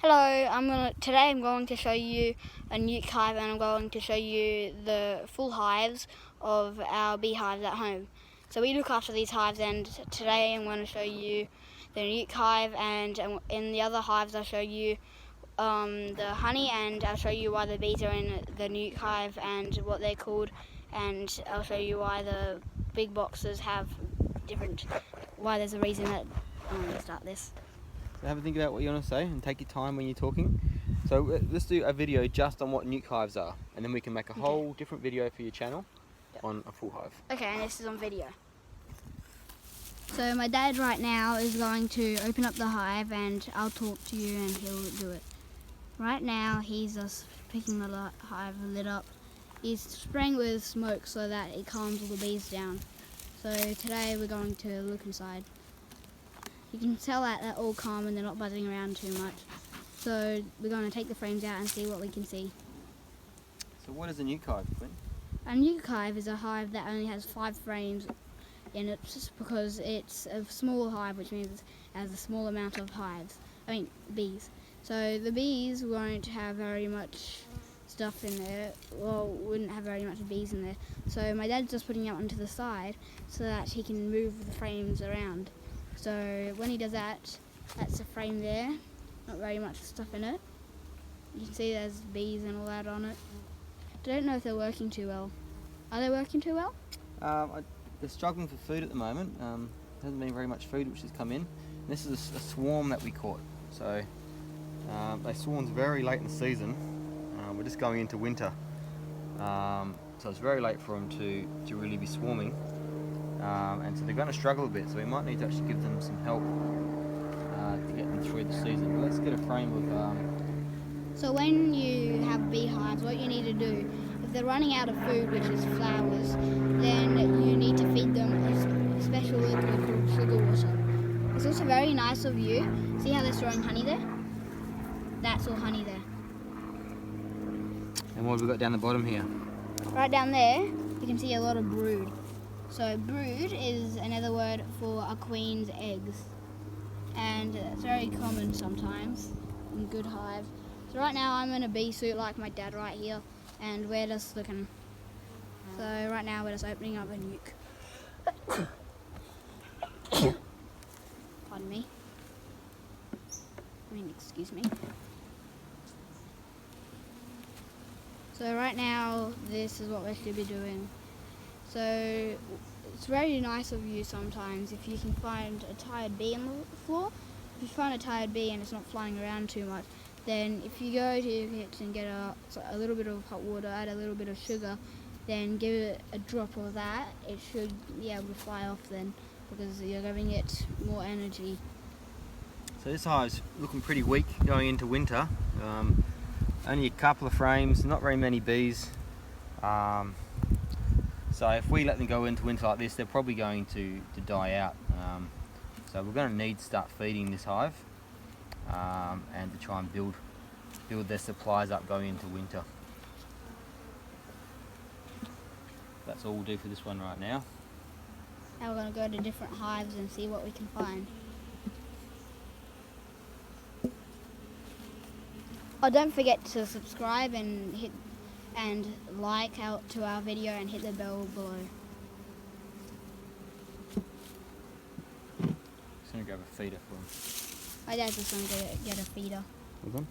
Hello, today I'm going to show you a nuke hive, and I'm going to show you the full hives of our beehives at home. So we look after these hives, and today I'm going to show you the nuke hive, and in the other hives I'll show you the honey, and I'll show you why the bees are in the nuke hive and what they're called, and I'll show you why the big boxes have why there's a reason that I'm going to start this. So have a think about what you want to say and take your time when you're talking. So let's do a video just on what nuke hives are, and then we can make a whole different video for your channel on a full hive. Okay, and this is on video. So my dad right now is going to open up the hive, and I'll talk to you and he'll do it. Right now he's just picking the hive lid up. He's spraying with smoke so that it calms all the bees down. So today we're going to look inside. You can tell that they're all calm and they're not buzzing around too much. So we're going to take the frames out and see what we can see. So what is a nuke hive, Quinn? A nuke hive is a hive that only has 5 frames in it, just because it's a small hive, which means it has a small amount of bees. So the bees won't have very much stuff in there, wouldn't have very much bees in there. So my dad's just putting it onto the side so that he can move the frames around. So when he does that, that's a frame there, not very much stuff in it. You can see there's bees and all that on it. I don't know if they're working too well. Are they working too well? They're struggling for food at the moment. There hasn't been very much food which has come in. And this is a swarm that we caught. So they swarmed very late in the season. We're just going into winter. So it's very late for them to really be swarming. And so they're going to struggle a bit, so we might need to actually give them some help to get them through the season. But let's get a frame of... So when you have beehives, what you need to do, if they're running out of food, which is flowers, then you need to feed them a special liquid called sugar water. It's also very nice of you. See how they're throwing honey there? That's all honey there. And what have we got down the bottom here? Right down there, you can see a lot of brood. So brood is another word for a queen's eggs, and it's very common sometimes in good hives. So right now I'm in a bee suit like my dad right here, and we're just looking. So right now we're just opening up a nuke. Pardon me. Excuse me. So right now this is what we should be doing. So it's very nice of you sometimes if you can find a tired bee on the floor. If you find a tired bee and it's not flying around too much, then if you go to your kitchen, get a little bit of hot water, add a little bit of sugar, then give it a drop of that, it should be able to fly off then, because you're giving it more energy. So this hive's looking pretty weak going into winter. Only a couple of frames, not very many bees. So if we let them go into winter like this, they're probably going to die out. So we're going to need to start feeding this hive and to try and build their supplies up going into winter. That's all we'll do for this one right now. Now we're going to go to different hives and see what we can find. Oh, don't forget to subscribe and like to our video and hit the bell below. Just going to grab a feeder for him. My dad's just going to get a feeder. Hold on.